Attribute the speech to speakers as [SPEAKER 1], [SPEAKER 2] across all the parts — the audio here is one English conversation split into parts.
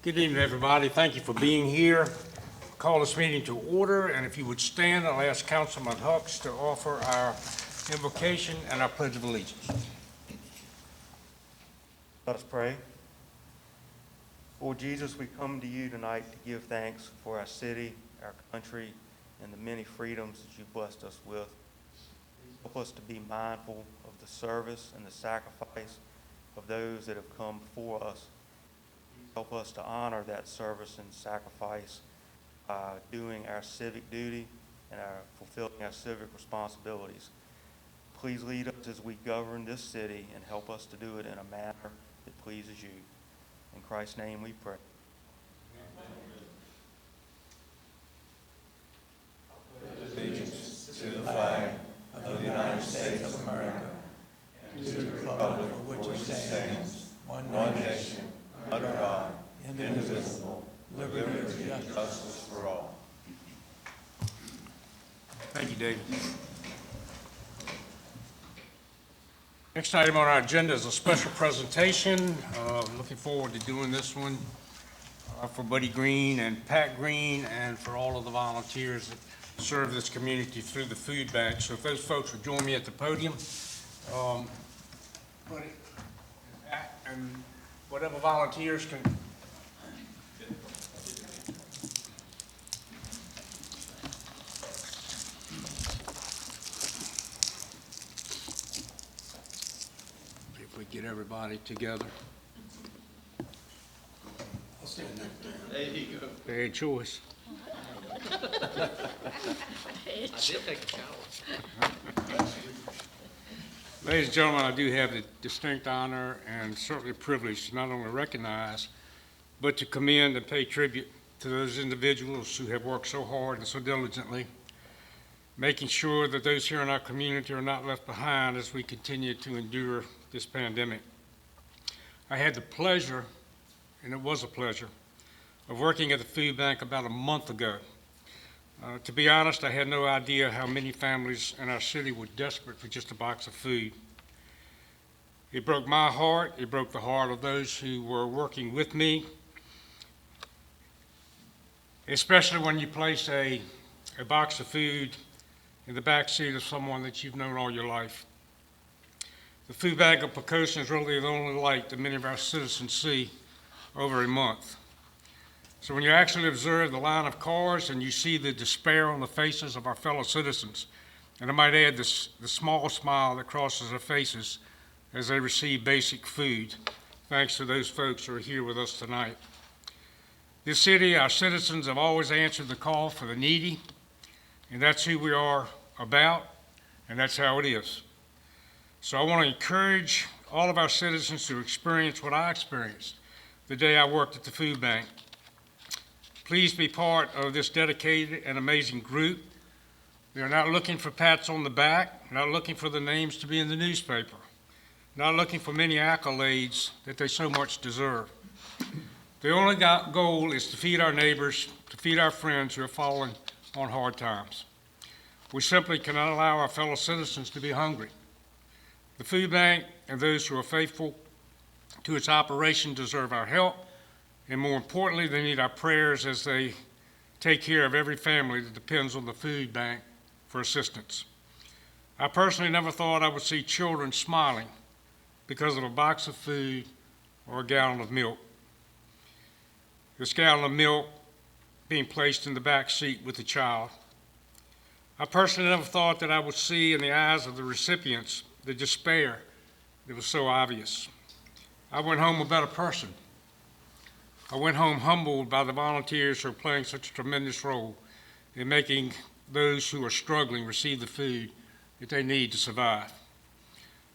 [SPEAKER 1] Good evening, everybody. Thank you for being here. Call this meeting to order, and if you would stand, I'll ask Councilman Hucks to offer our invocation and our pledge of allegiance.
[SPEAKER 2] Let us pray. Lord Jesus, we come to you tonight to give thanks for our city, our country, and the many freedoms that you've blessed us with. Help us to be mindful of the service and the sacrifice of those that have come before us. Help us to honor that service and sacrifice by doing our civic duty and fulfilling our civic responsibilities. Please lead us as we govern this city and help us to do it in a manner that pleases you. In Christ's name we pray.
[SPEAKER 3] Allegiance to the flag of the United States of America and to the republic for which it stands, one nation, under God, indivisible, liberty and justice for all.
[SPEAKER 1] Thank you, David. Next item on our agenda is a special presentation. Looking forward to doing this one for Buddy Green and Pat Green and for all of the volunteers that serve this community through the food bank. So if those folks would join me at the podium, Buddy and Pat and whatever volunteers can. If we get everybody together.
[SPEAKER 3] I'll stand there.
[SPEAKER 4] There you go.
[SPEAKER 1] Bad choice.
[SPEAKER 4] I did take a shower.
[SPEAKER 1] Ladies and gentlemen, I do have the distinct honor and certainly privilege to not only recognize, but to commend and pay tribute to those individuals who have worked so hard and so diligently, making sure that those here in our community are not left behind as we continue to endure this pandemic. I had the pleasure, and it was a pleasure, of working at the food bank about a month ago. To be honest, I had no idea how many families in our city were desperate for just a box of food. It broke my heart. It broke the heart of those who were working with me, especially when you place a box of food in the back seat of someone that you've known all your life. The food bank of Poquoson is really the only light that many of our citizens see over a month. So when you actually observe the line of cars and you see the despair on the faces of our fellow citizens, and I might add the small smile that crosses their faces as they receive basic food, thanks to those folks who are here with us tonight. This city, our citizens have always answered the call for the needy, and that's who we are about, and that's how it is. So I want to encourage all of our citizens to experience what I experienced the day I worked at the food bank. Please be part of this dedicated and amazing group. They're not looking for pats on the back, not looking for the names to be in the newspaper, not looking for many accolades that they so much deserve. The only goal is to feed our neighbors, to feed our friends who are falling on hard times. We simply cannot allow our fellow citizens to be hungry. The food bank and those who are faithful to its operation deserve our help, and more importantly, they need our prayers as they take care of every family that depends on the food bank for assistance. I personally never thought I would see children smiling because of a box of food or a gallon of milk. This gallon of milk being placed in the back seat with the child. I personally never thought that I would see in the eyes of the recipients the despair that was so obvious. I went home a better person. I went home humbled by the volunteers who are playing such a tremendous role in making those who are struggling receive the food that they need to survive.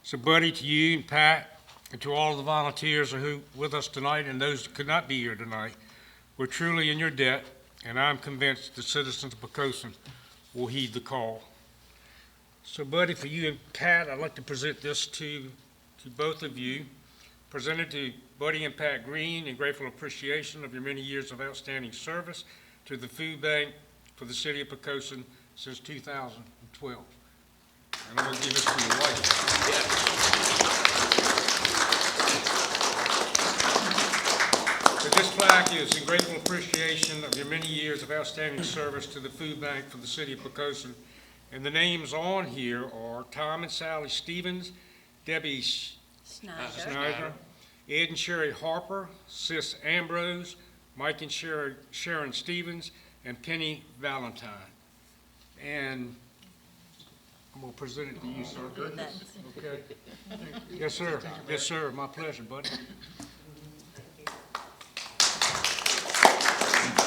[SPEAKER 1] So, Buddy, to you and Pat, and to all the volunteers who are with us tonight and those that could not be here tonight, we're truly in your debt, and I'm convinced the citizens of Poquoson will heed the call. So, Buddy, for you and Pat, I'd like to present this to both of you. Presented to Buddy and Pat Green in grateful appreciation of your many years of outstanding service to the food bank for the city of Poquoson since 2012. And I'm going to give this to your wife. So just plaque is in grateful appreciation of your many years of outstanding service to the food bank for the city of Poquoson. And the names on here are Tom and Sally Stevens, Debbie Snyder, Ed and Sherry Harper, Sis Ambrose, Mike and Sharon Stevens, and Penny Valentine. And I'm going to present it to you, sir. Good? Okay. Yes, sir. Yes, sir. My pleasure, buddy.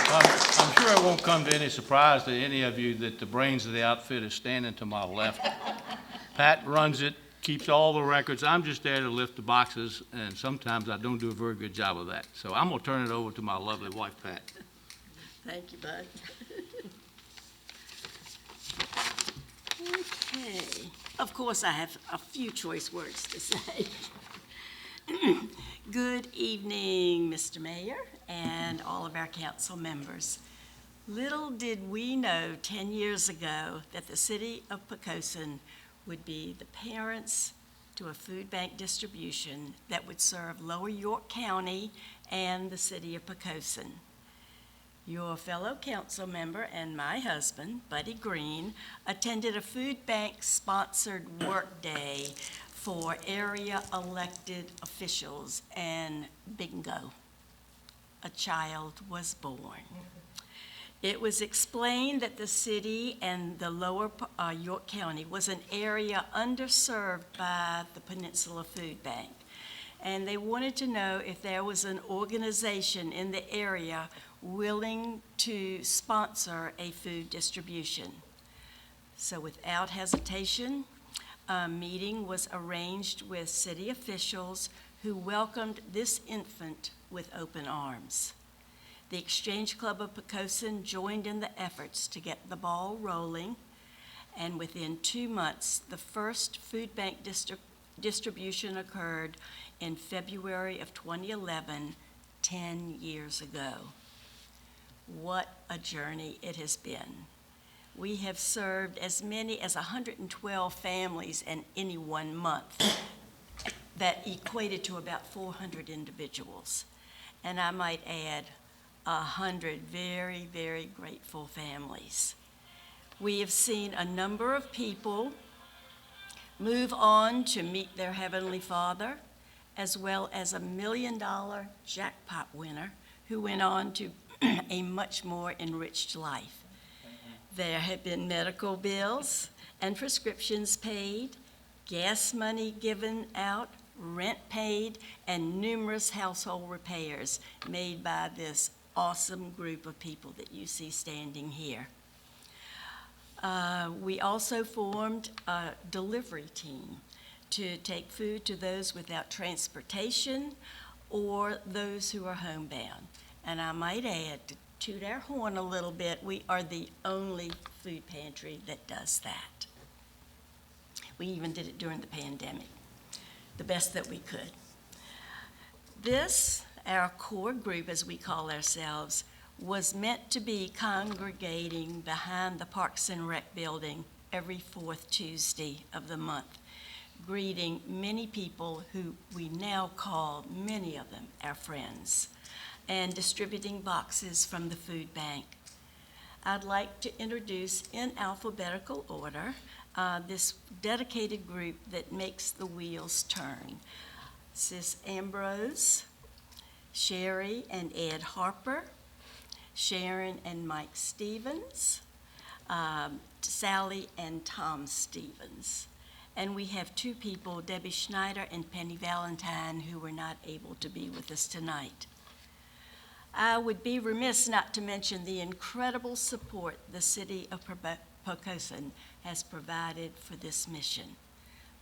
[SPEAKER 3] I'm sure it won't come to any surprise to any of you that the brains of the outfit is standing to my left. Pat runs it, keeps all the records. I'm just there to lift the boxes, and sometimes I don't do a very good job of that. So I'm going to turn it over to my lovely wife, Pat.
[SPEAKER 5] Thank you, Bud. Okay. Of course, I have a few choice words to say. Good evening, Mr. Mayor, and all of our council members. Little did we know 10 years ago that the city of Poquoson would be the parents to a food bank distribution that would serve Lower York County and the city of Poquoson. Your fellow council member and my husband, Buddy Green, attended a food bank-sponsored work day for area elected officials, and bingo, a child was born. It was explained that the city and the Lower York County was an area underserved by the Peninsula Food Bank, and they wanted to know if there was an organization in the area willing to sponsor a food distribution. So without hesitation, a meeting was arranged with city officials who welcomed this infant with open arms. The Exchange Club of Poquoson joined in the efforts to get the ball rolling, and within 2 months, the first food bank distribution occurred in February of 2011, 10 years ago. What a journey it has been. We have served as many as 112 families in any 1 month. That equated to about 400 individuals. And I might add, 100 very, very grateful families. We have seen a number of people move on to meet their Heavenly Father, as well as a $1 million jackpot winner who went on to a much more enriched life. There have been medical bills and prescriptions paid, gas money given out, rent paid, and numerous household repairs made by this awesome group of people that you see standing here. We also formed a delivery team to take food to those without transportation or those who are homebound. And I might add, to toot our horn a little bit, we are the only food pantry that does that. We even did it during the pandemic, the best that we could. This, our core group, as we call ourselves, was meant to be congregating behind the Parks and Rec building every 4th Tuesday of the month, greeting many people who we now call, many of them, our friends, and distributing boxes from the food bank. I'd like to introduce in alphabetical order this dedicated group that makes the wheels turn. Sis Ambrose, Sherry and Ed Harper, Sharon and Mike Stevens, Sally and Tom Stevens. And we have 2 people, Debbie Schneider and Penny Valentine, who were not able to be with us tonight. I would be remiss not to mention the incredible support the city of Poquoson has provided for this mission.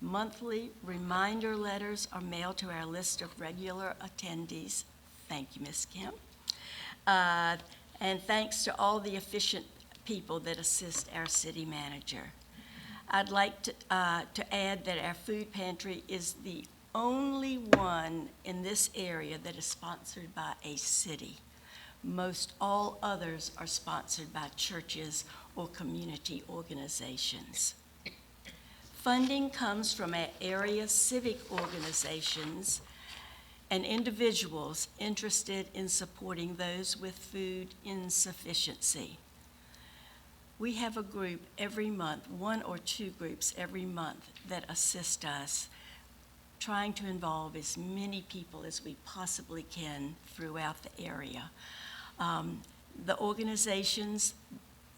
[SPEAKER 5] Monthly reminder letters are mailed to our list of regular attendees. Thank you, Ms. Kim. And thanks to all the efficient people that assist our city manager. I'd like to add that our food pantry is the only one in this area that is sponsored by a city. Most all others are sponsored by churches or community organizations. Funding comes from our area civic organizations and individuals interested in supporting those with food insufficiency. We have a group every month, one or two groups every month, that assist us, trying to involve as many people as we possibly can throughout the area. The organizations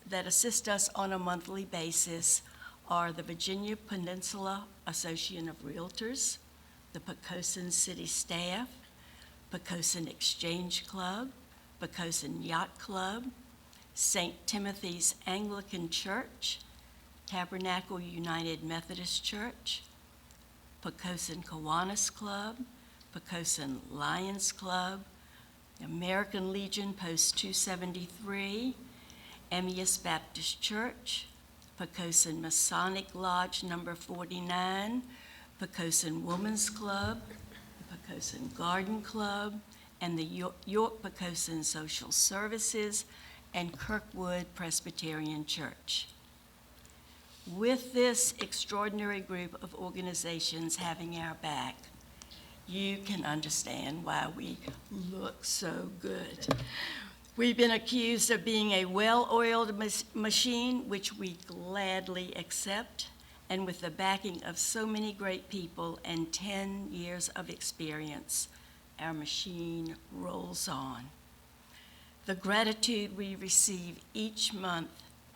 [SPEAKER 5] that assist us on a monthly basis are the Virginia Peninsula Association of Realtors, the Poquoson City Staff, Poquoson Exchange Club, Poquoson Yacht Club, St. Timothy's Anglican Church, Tabernacle United Methodist Church, Poquoson Kiwanis Club, Poquoson Lions Club, American Legion Post 273, Emmaus Baptist Church, Poquoson Masonic Lodge number 49, Poquoson Women's Club, Poquoson Garden Club, and the York Poquoson Social Services, and Kirkwood Presbyterian Church. With this extraordinary group of organizations having our back, you can understand why we look so good. We've been accused of being a well-oiled machine, which we gladly accept, and with the backing of so many great people and 10 years of experience, our machine rolls on. The gratitude we receive each month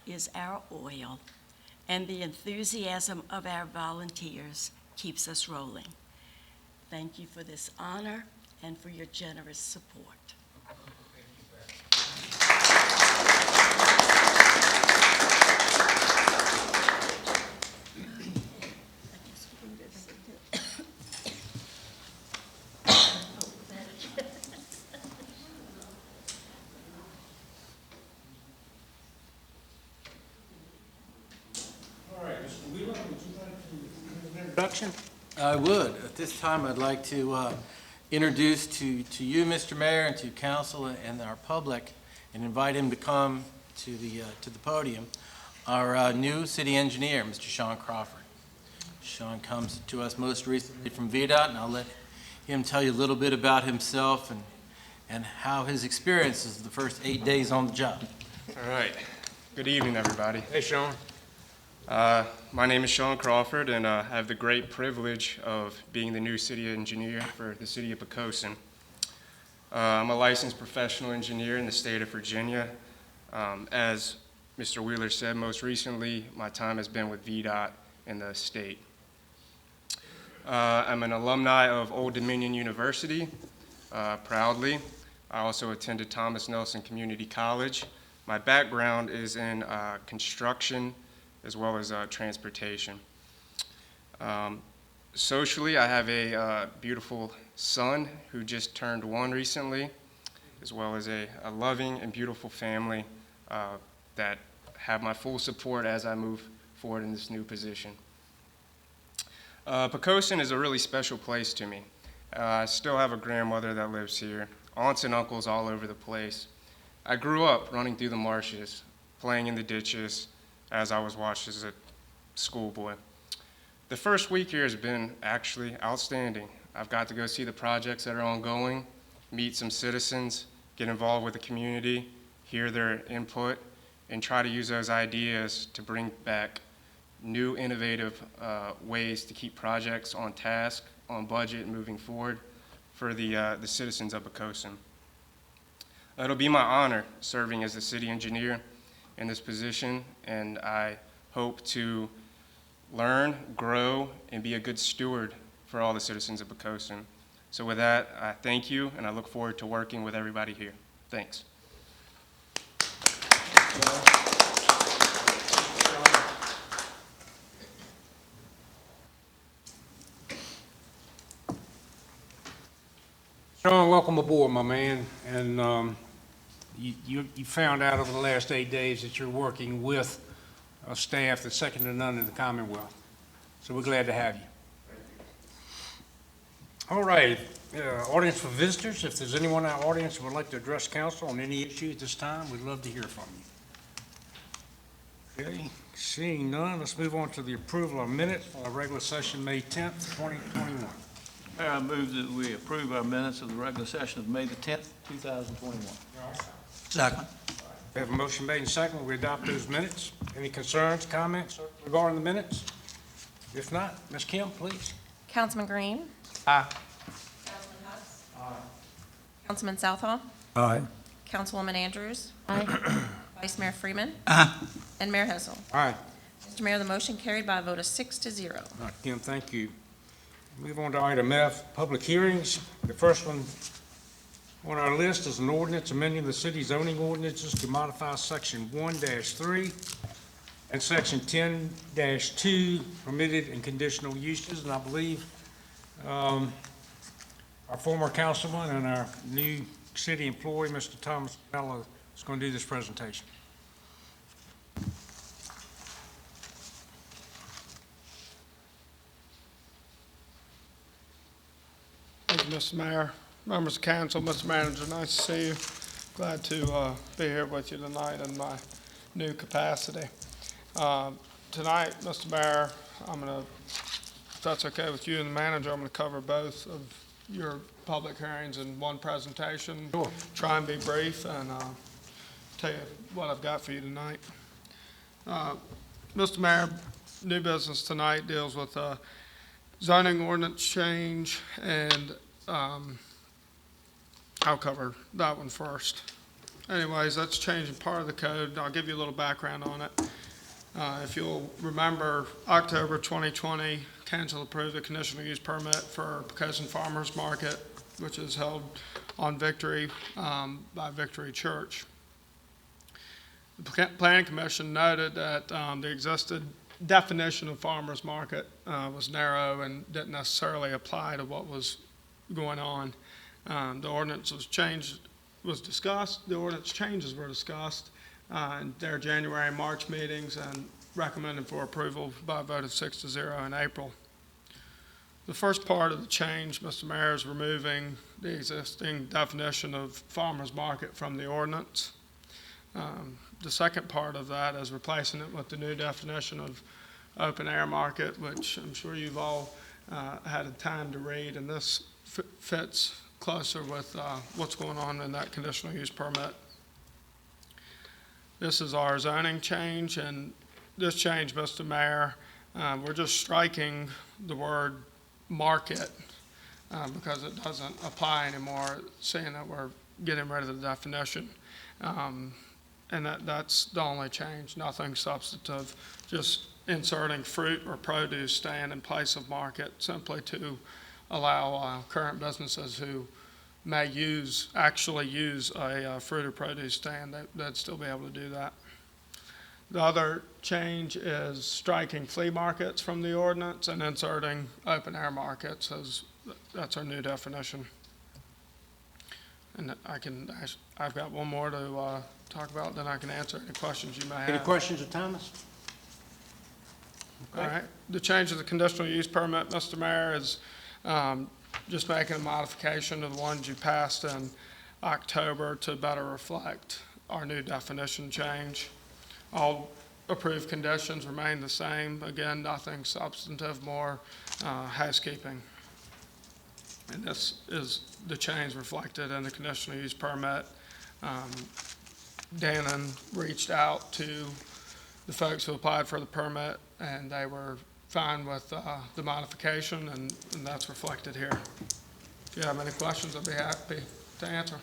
[SPEAKER 5] is our oil, and the enthusiasm of our volunteers keeps us rolling. Thank you for this honor and for your generous support.
[SPEAKER 1] All right, Mr. Wheeler, would you like to give an introduction?
[SPEAKER 3] I would. At this time, I'd like to introduce to you, Mr. Mayor, and to council and our public, and invite him to come to the podium, our new city engineer, Mr. Sean Crawford. Sean comes to us most recently from VDOT, and I'll let him tell you a little bit about himself and how his experiences the first 8 days on the job.
[SPEAKER 6] All right. Good evening, everybody.
[SPEAKER 1] Hey, Sean.
[SPEAKER 6] My name is Sean Crawford, and I have the great privilege of being the new city engineer for the city of Poquoson. I'm a licensed professional engineer in the state of Virginia. As Mr. Wheeler said, most recently, my time has been with VDOT in the state. I'm an alumni of Old Dominion University, proudly. I also attended Thomas Nelson Community College. My background is in construction as well as transportation. Socially, I have a beautiful son who just turned 1 recently, as well as a loving and beautiful family that have my full support as I move forward in this new position. Poquoson is a really special place to me. I still have a grandmother that lives here, aunts and uncles all over the place. I grew up running through the marshes, playing in the ditches as I was watched as a schoolboy. The first week here has been actually outstanding. I've got to go see the projects that are ongoing, meet some citizens, get involved with the community, hear their input, and try to use those ideas to bring back new innovative ways to keep projects on task, on budget, and moving forward for the citizens of Poquoson. It'll be my honor serving as the city engineer in this position, and I hope to learn, grow, and be a good steward for all the citizens of Poquoson. So with that, I thank you, and I look forward to working with everybody here. Thanks.
[SPEAKER 1] Sean, welcome aboard, my man. And you found out over the last 8 days that you're working with a staff that's second to none in the Commonwealth. So we're glad to have you. All right, audience for visitors, if there's anyone in our audience who would like to address council on any issue at this time, we'd love to hear from you. Okay, seeing none, let's move on to the approval of minutes for our regular session, May 10th, 2021.
[SPEAKER 3] Mayor, I move that we approve our minutes of the regular session of May the 10th, 2021.
[SPEAKER 7] Second.
[SPEAKER 1] We have a motion made and second. We adopt those minutes. Any concerns, comments regarding the minutes? If not, Ms. Kim, please.
[SPEAKER 8] Councilman Green?
[SPEAKER 3] Aye.
[SPEAKER 8] Councilman Hutz? Councilman Southall?
[SPEAKER 7] Aye.
[SPEAKER 8] Councilwoman Andrews? Vice Mayor Freeman?
[SPEAKER 7] Aye.
[SPEAKER 8] And Mayor Hissel.
[SPEAKER 1] All right.
[SPEAKER 8] Mr. Mayor, the motion carried by a vote of 6-0.
[SPEAKER 1] All right, Kim, thank you. Move on to item F, public hearings. The first one on our list is an ordinance amending the city zoning ordinances to modify section 1-3 and section 10-2 permitted and conditional uses. And I believe our former councilman and our new city employee, Mr. Thomas Mello, is going to do this presentation.
[SPEAKER 9] Thank you, Mr. Mayor, members of council, Mr. Manager, nice to see you. Glad to be here with you tonight in my new capacity. Tonight, Mr. Mayor, if that's okay with you and the manager, I'm going to cover both of your public hearings in one presentation.
[SPEAKER 1] Sure.
[SPEAKER 9] Try and be brief and tell you what I've got for you tonight. Mr. Mayor, new business tonight deals with zoning ordinance change, and I'll cover that one first. Anyways, that's changing part of the code. I'll give you a little background on it. If you'll remember, October 2020, council approved a conditional use permit for Poquoson Farmers Market, which is held on Victory by Victory Church. The Planning Commission noted that the existed definition of farmers market was narrow and didn't necessarily apply to what was going on. The ordinance was discussed. The ordinance changes were discussed in their January and March meetings and recommended for approval by a vote of 6-0 in April. The first part of the change, Mr. Mayor, is removing the existing definition of farmers market from the ordinance. The second part of that is replacing it with the new definition of open air market, which I'm sure you've all had a time to read, and this fits closer with what's going on in that conditional use permit. This is our zoning change, and this change, Mr. Mayor, we're just striking the word market because it doesn't apply anymore, saying that we're getting rid of the definition. And that's the only change, nothing substantive, just inserting fruit or produce stand in place of market, simply to allow current businesses who may actually use a fruit or produce stand, they'd still be able to do that. The other change is striking flea markets from the ordinance and inserting open air markets, as that's our new definition. And I've got one more to talk about, then I can answer any questions you may have.
[SPEAKER 1] Any questions of Thomas?
[SPEAKER 9] All right. The change of the conditional use permit, Mr. Mayor, is just making a modification to the ones you passed in October to better reflect our new definition change. All approved conditions remain the same. Again, nothing substantive, more housekeeping. And this is the change reflected in the conditional use permit. Dannon reached out to the folks who applied for the permit, and they were fine with the modification, and that's reflected here. If you have any questions, I'd be happy to answer.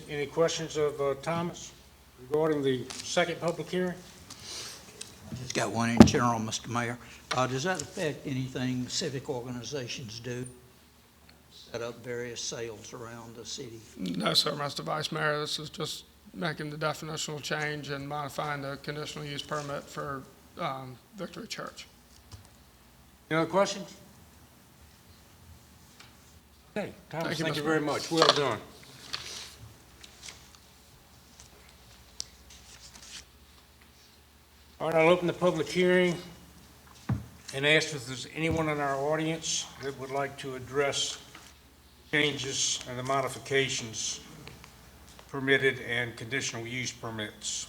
[SPEAKER 1] Any questions of Thomas regarding the second public hearing?
[SPEAKER 7] Just got one in general, Mr. Mayor. Does that affect anything civic organizations do? Set up various sales around the city?
[SPEAKER 9] No, sir, Mr. Vice Mayor. This is just making the definitional change and modifying the conditional use permit for Victory Church.
[SPEAKER 1] Any other questions? Okay, Thomas,
[SPEAKER 9] Thank you,
[SPEAKER 1] thank you
[SPEAKER 9] Mr.
[SPEAKER 1] very much. Well done. All right, I'll open the public hearing and ask if there's anyone in our audience that would like to address changes and the modifications permitted and conditional use permits.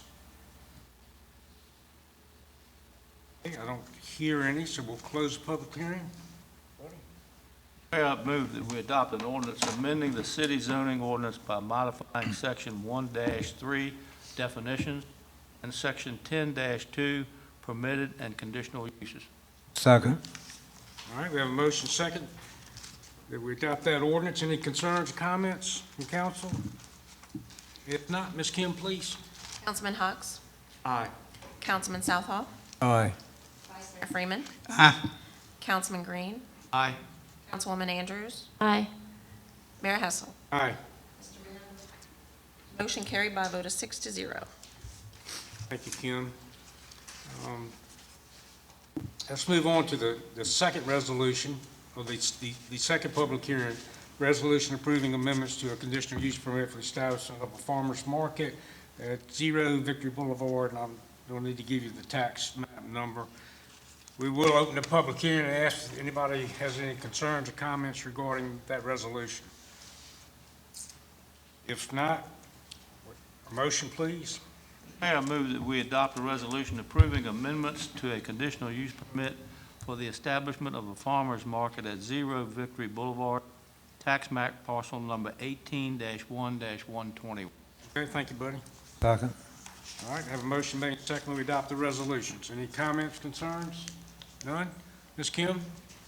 [SPEAKER 1] Okay, I don't hear any, so we'll close the public hearing.
[SPEAKER 3] Mayor, I move that we adopt an ordinance amending the city zoning ordinance by modifying section 1-3 definitions and section 10-2 permitted and conditional uses.
[SPEAKER 10] Second.
[SPEAKER 1] All right, we have a motion second that we adopt that ordinance. Any concerns or comments from council? If not, Ms. Kim, please.
[SPEAKER 8] Councilman Hux,
[SPEAKER 1] Aye.
[SPEAKER 8] Councilman Southall,
[SPEAKER 10] Aye.
[SPEAKER 8] Vice Mayor Freeman,
[SPEAKER 7] Aye.
[SPEAKER 8] Councilman Green,
[SPEAKER 3] Aye.
[SPEAKER 8] Councilwoman Andrews,
[SPEAKER 11] Aye.
[SPEAKER 8] Mayor Hessel.
[SPEAKER 1] Aye.
[SPEAKER 8] Motion carried by a vote of 6-0.
[SPEAKER 1] Thank you, Kim. Let's move on to the second resolution, or the second public hearing. Resolution approving amendments to a conditional use permit for the establishment of a farmer's market at 0 Victory Boulevard, and I don't need to give you the tax map number. We will open the public hearing and ask if anybody has any concerns or comments regarding that resolution. If not, a motion, please.
[SPEAKER 3] Mayor, I move that we adopt a resolution approving amendments to a conditional use permit for the establishment of a farmer's market at 0 Victory Boulevard, tax map parcel number 18-1-120.
[SPEAKER 1] Okay, thank you, buddy.
[SPEAKER 10] Second.
[SPEAKER 1] All right, have a motion made, second, we adopt the resolutions. Any comments, concerns? None? Ms. Kim?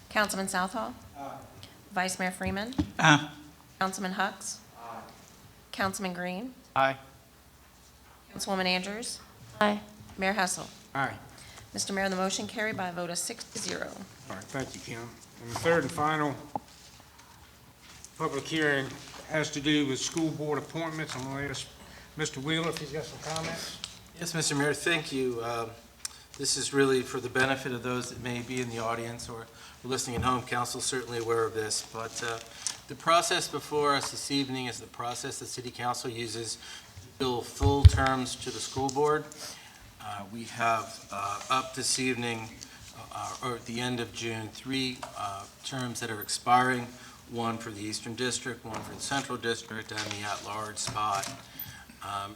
[SPEAKER 8] Councilman Southall, Vice Mayor Freeman,
[SPEAKER 7] Aye.
[SPEAKER 8] Councilman Hux, Councilman Green,
[SPEAKER 3] Aye.
[SPEAKER 8] Councilwoman Andrews,
[SPEAKER 11] Aye.
[SPEAKER 8] Mayor Hessel.
[SPEAKER 1] Aye.
[SPEAKER 8] Mr. Mayor, the motion carried by a vote of 6-0.
[SPEAKER 1] All right, thank you, Kim. And the third and final public hearing has to do with school board appointments. I'm going to ask Mr. Wheeler if he's got some comments.
[SPEAKER 12] Yes, Mr. Mayor, thank you. This is really for the benefit of those that may be in the audience or listening at home. Council's certainly aware of this, but the process before us this evening is the process the City Council uses to fill full terms to the school board. We have up this evening, or at the end of June, 3 terms that are expiring, one for the Eastern District, one for the Central District, and the at-large spot.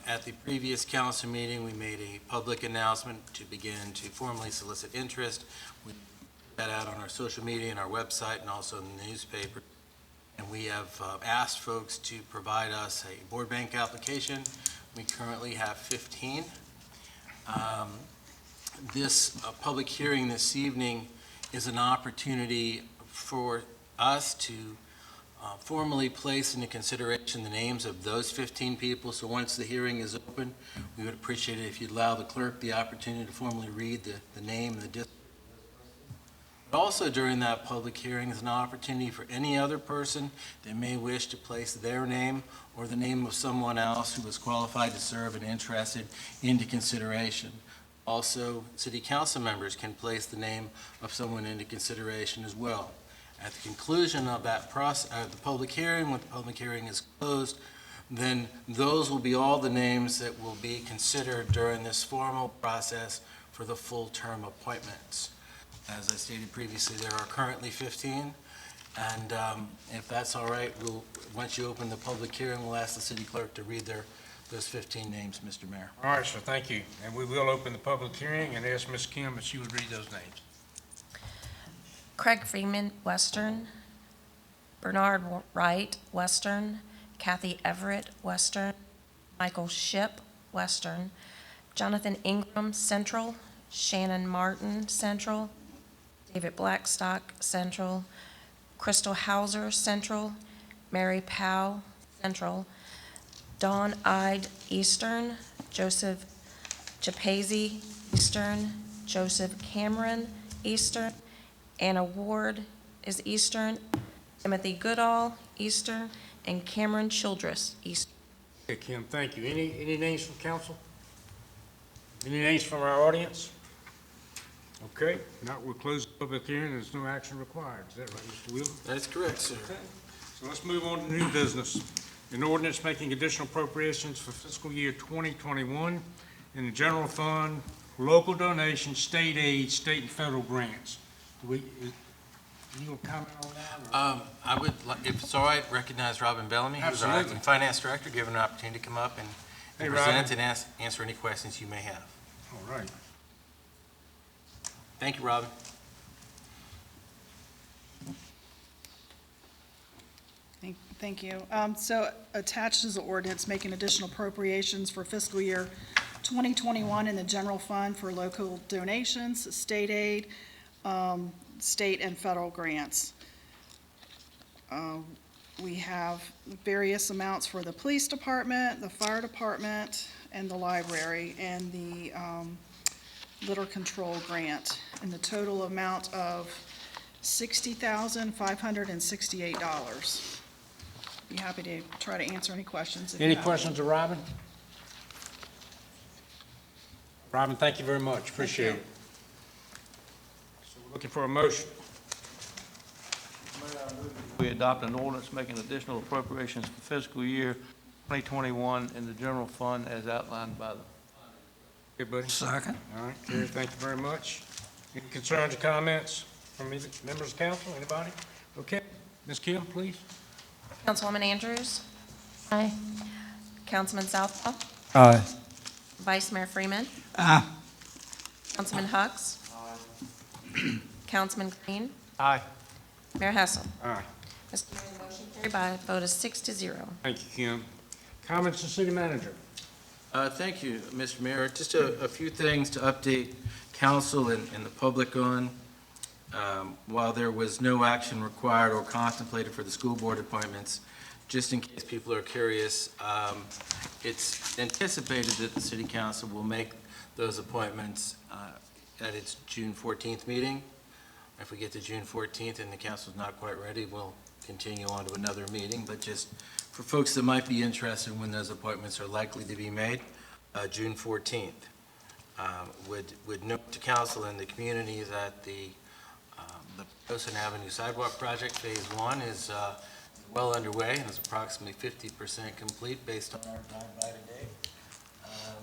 [SPEAKER 12] At the previous council meeting, we made a public announcement to begin to formally solicit interest. We put that out on our social media and our website and also in the newspaper. And we have asked folks to provide us a board bank application. We currently have 15. This public hearing this evening is an opportunity for us to formally place into consideration the names of those 15 people. So once the hearing is open, we would appreciate it if you'd allow the clerk the opportunity to formally read the name and the district. But also during that public hearing is an opportunity for any other person that may wish to place their name or the name of someone else who is qualified to serve and interested into consideration. Also, city council members can place the name of someone into consideration as well. At the conclusion of that process, the public hearing, when the public hearing is closed, then those will be all the names that will be considered during this formal process for the full term appointments. As I stated previously, there are currently 15, and if that's all right, once you open the public hearing, we'll ask the city clerk to read those 15 names, Mr. Mayor.
[SPEAKER 1] All right, sir, thank you. And we will open the public hearing and ask Ms. Kim if she would read those names.
[SPEAKER 8] Craig Freeman, Western. Bernard Wright, Western. Kathy Everett, Western. Michael Ship, Western. Jonathan Ingram, Central. Shannon Martin, Central. David Blackstock, Central. Crystal Hauser, Central. Mary Powell, Central. Dawn Ide, Eastern. Joseph Chapazy, Eastern. Joseph Cameron, Eastern. Anna Ward is Eastern. Timothy Goodall, Eastern. And Cameron Childress, Eastern.
[SPEAKER 1] Okay, Kim, thank you. Any names from council? Any names from our audience? Okay, now we'll close the public hearing. There's no action required. Is that right, Mr. Wheeler?
[SPEAKER 12] That's correct, sir.
[SPEAKER 1] Okay, so let's move on to new business. An ordinance making additional appropriations for fiscal year 2021 in the general fund, local donations, state aid, state and federal grants. You will comment on that?
[SPEAKER 12] I would, if it's all right, recognize Robin Bellamy, who's our
[SPEAKER 1] Absolutely.
[SPEAKER 12] acting finance director, give him an opportunity to come up and
[SPEAKER 1] Hey,
[SPEAKER 12] present
[SPEAKER 1] Robin.
[SPEAKER 12] and answer any questions you may have.
[SPEAKER 1] All right.
[SPEAKER 12] Thank you, Robin.
[SPEAKER 10] Thank you. So attached is the ordinance making additional appropriations for fiscal year 2021 in the general fund for local donations, state aid, state and federal grants. We have various amounts for the police department, the fire department, and the library, and the litter control grant, in the total amount of $60,568. Be happy to try to answer any questions. if you
[SPEAKER 1] Any
[SPEAKER 10] have
[SPEAKER 1] questions of Robin? Robin, thank you very much. Appreciate
[SPEAKER 10] you.
[SPEAKER 1] it. So we're looking for a motion.
[SPEAKER 3] We adopt an ordinance making additional appropriations for fiscal year 2021 in the general fund as outlined by the.
[SPEAKER 1] Good, buddy.
[SPEAKER 7] Second.
[SPEAKER 1] All right, Terry, thank you very much. Any concerns or comments from either members of council, anybody? Okay, Ms. Kim, please.
[SPEAKER 8] Councilwoman Andrews. Aye. Councilman Southpaw.
[SPEAKER 3] Aye.
[SPEAKER 8] Vice Mayor Freeman.
[SPEAKER 7] Aye.
[SPEAKER 8] Councilman Hux. Councilman Green.
[SPEAKER 3] Aye.
[SPEAKER 8] Mayor Hessel.
[SPEAKER 1] Aye.
[SPEAKER 8] Mr. Mayor, the motion carried by a vote of 6-0.
[SPEAKER 1] Thank you, Kim. Comments to city manager?
[SPEAKER 12] Thank you, Mr. Mayor. Just a few things to update council and the public on. While there was no action required or contemplated for the school board appointments, just in case people are curious, it's anticipated that the city council will make those appointments at its June 14th meeting. If we get to June 14th and the council's not quite ready, we'll continue on to another meeting. But just for folks that might be interested in when those appointments are likely to be made, June 14th. Would note to council and the community that the Poquoson Avenue Sidewalk Project Phase 1 is well underway and is approximately 50% complete based on our drive-by today.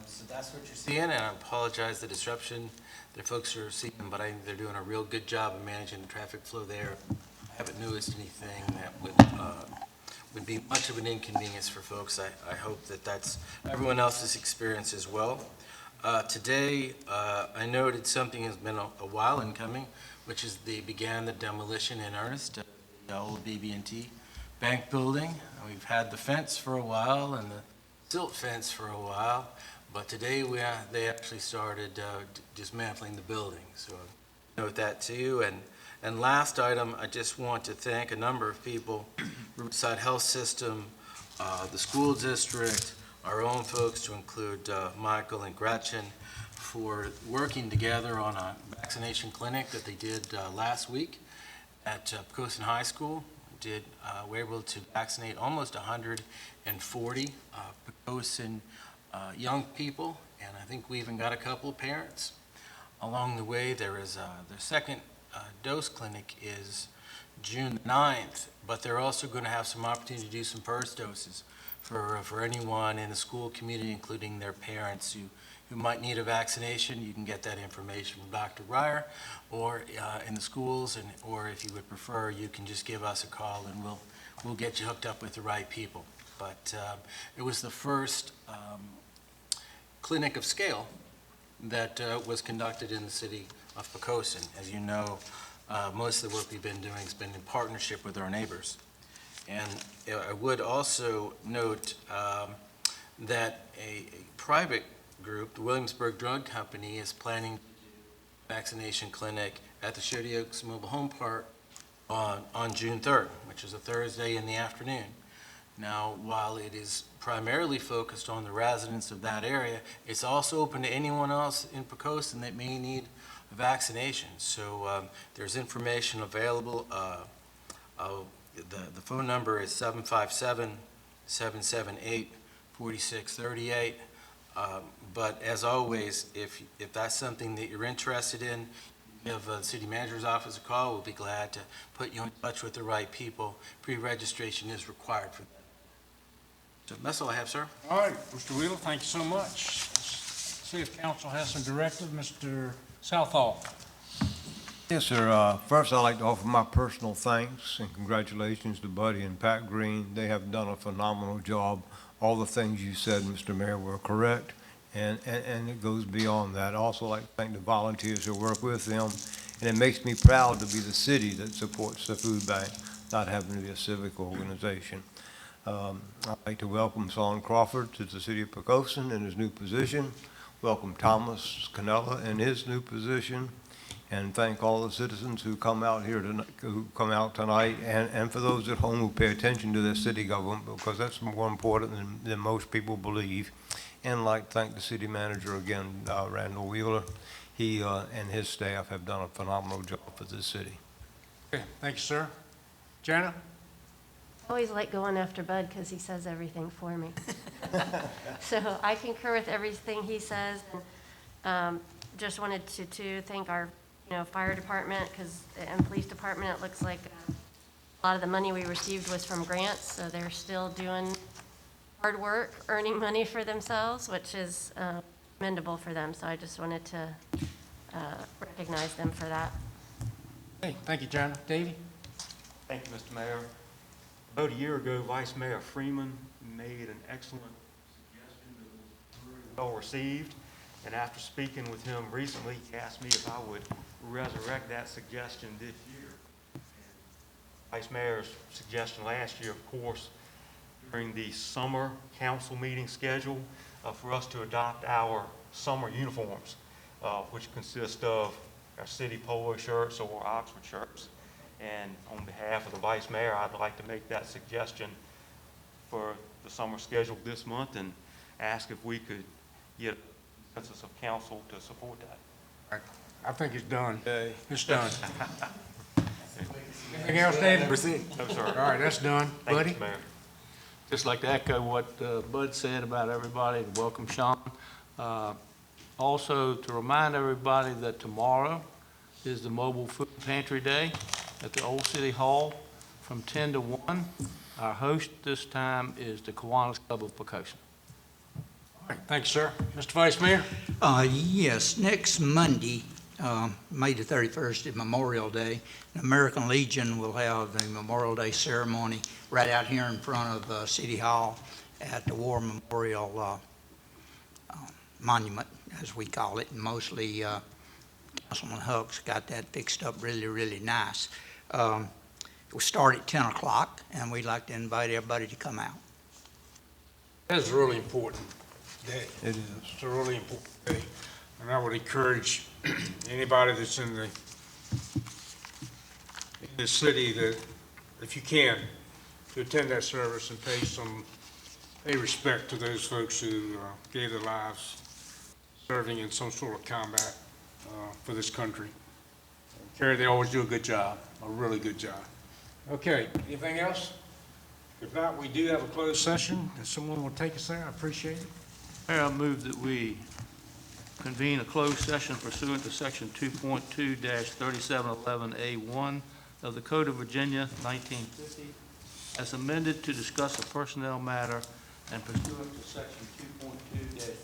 [SPEAKER 12] So that's what you're seeing, and I apologize the disruption that folks are seeing, but I think they're doing a real good job of managing the traffic flow there. I haven't noticed anything that would be much of an inconvenience for folks. I hope that that's everyone else's experience as well. Today, I noted something has been a while in coming, which is they began the demolition in earnest of the old BB&T bank building. We've had the fence for a while and the silt fence for a while, but today they actually started dismantling the building. So note that too. And last item, I just want to thank a number of people, Riverside Health System, the school district, our own folks, to include Michael and Gretchen, for working together on a vaccination clinic that they did last week at Poquoson High School. We were able to vaccinate almost 140 Poquoson young people, and I think we even got a couple of parents. Along the way, there is their second dose clinic is June 9th, but they're also going to have some opportunity to do some first doses for anyone in the school community, including their parents who might need a vaccination. You can get that information from Dr. Ryer or in the schools, or if you would prefer, you can just give us a call and we'll get you hooked up with the right people. But it was the first clinic of scale that was conducted in the city of Poquoson. As you know, most of the work we've been doing has been in partnership with our neighbors. And I would also note that a private group, the Williamsburg Drug Company, is planning a vaccination clinic at the Shady Oaks Mobile Home Park on June 3rd, which is a Thursday in the afternoon. Now, while it is primarily focused on the residents of that area, it's also open to anyone else in Poquoson that may need a vaccination. So there's information available. The phone number is 757-778-4638. But as always, if that's something that you're interested in, give the city manager's office a call. We'll be glad to put you in touch with the right people. Pre-registration is required for that. So that's all I have, sir.
[SPEAKER 1] All right, Mr. Wheeler, thank you so much. Let's see if council has some directive. Mr. Southall.
[SPEAKER 11] Yes, sir. First, I'd like to offer my personal thanks and congratulations to Buddy and Pat Green. They have done a phenomenal job. All the things you said, Mr. Mayor, were correct, and it goes beyond that. I also like to thank the volunteers who work with them, and it makes me proud to be the city that supports the food bank, not having to be a civic organization. I'd like to welcome Son Crawford to the city of Poquoson in his new position. Welcome Thomas Canella in his new position. And thank all the citizens who come out here tonight, and for those at home who pay attention to their city government, because that's more important than most people believe. And I'd like to thank the city manager again, Randall Wheeler. He and his staff have done a phenomenal job for this city.
[SPEAKER 1] Okay, thank you, sir. Jana?
[SPEAKER 13] I always like going after Bud because he says everything for me. So I concur with everything he says. And, just wanted to thank our, fire department and police department. It looks like a lot of the money we received was from grants, so they're still doing hard work, earning money for themselves, which is commendable for them. So I just wanted to recognize them for that.
[SPEAKER 1] Hey, thank you, Jana. Davey?
[SPEAKER 2] Thank you, Mr. Mayor. About a year ago, Vice Mayor Freeman made an excellent suggestion that was very well received. And after speaking with him recently, he asked me if I would resurrect that suggestion this year. Vice Mayor's suggestion last year, of course, during the summer council meeting schedule, for us to adopt our summer uniforms, which consist of our city polo shirts or Oxford shirts. And on behalf of the Vice Mayor, I'd like to make that suggestion for the summer schedule this month and ask if we could get a consensus of council to support that.
[SPEAKER 1] I think it's done. It's done. Anything else, David?
[SPEAKER 2] No, sir.
[SPEAKER 1] All right, that's done.
[SPEAKER 2] Thank
[SPEAKER 1] Buddy?
[SPEAKER 2] you, Mr. Mayor.
[SPEAKER 3] Just like to echo what Bud said about everybody, and welcome Sean. Also, to remind everybody that tomorrow is the Mobile Food Pantry Day at the Old City Hall from 10 to 1. Our host this time is the Kiwanis Club of Poquoson.
[SPEAKER 1] All right, thanks, sir. Mr. Vice Mayor?
[SPEAKER 7] Yes, next Monday, May the 31st is Memorial Day. The American Legion will have the Memorial Day ceremony right out here in front of City Hall at the War Memorial Monument, as we call it. And mostly Councilman Huck's got that fixed up really, really nice. It will start at 10 o'clock, and we'd like to invite everybody to come out.
[SPEAKER 1] That's a really important day.
[SPEAKER 11] It is.
[SPEAKER 1] It's a really important day. And I would encourage anybody that's in the city that, if you can, to attend that service and pay respect to those folks who gave their lives serving in some sort of combat for this country. Kerry, they always do a good job, a really good job. Okay, anything else? If not, we do have a closed session. If someone will take us there, I appreciate it.
[SPEAKER 3] Mayor, I move that we convene a closed session pursuant to Section 2.2-3711A1 of the Code of Virginia, 1950, as amended to discuss a personnel matter, and pursuant to Section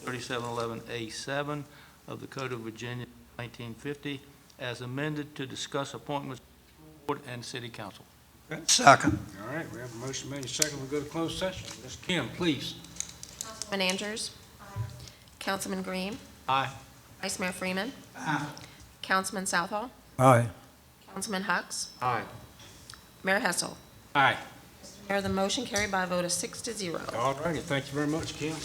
[SPEAKER 3] 2.2-3711A7 of the Code of Virginia, 1950, as amended to discuss appointments to the board and city council.
[SPEAKER 7] Second.
[SPEAKER 1] All right, we have a motion made, second, we'll go to closed session. Ms. Kim, please.
[SPEAKER 8] Councilman Andrews. Councilman Green.
[SPEAKER 3] Aye.
[SPEAKER 8] Vice Mayor Freeman.
[SPEAKER 7] Aye.
[SPEAKER 8] Councilman Southall.
[SPEAKER 11] Aye.
[SPEAKER 8] Councilman Hucks.
[SPEAKER 2] Aye.
[SPEAKER 8] Mayor Hessel.
[SPEAKER 1] Aye.
[SPEAKER 8] Mayor, the motion carried by a vote of 6-0.
[SPEAKER 1] All righty, thank you very much, Kim.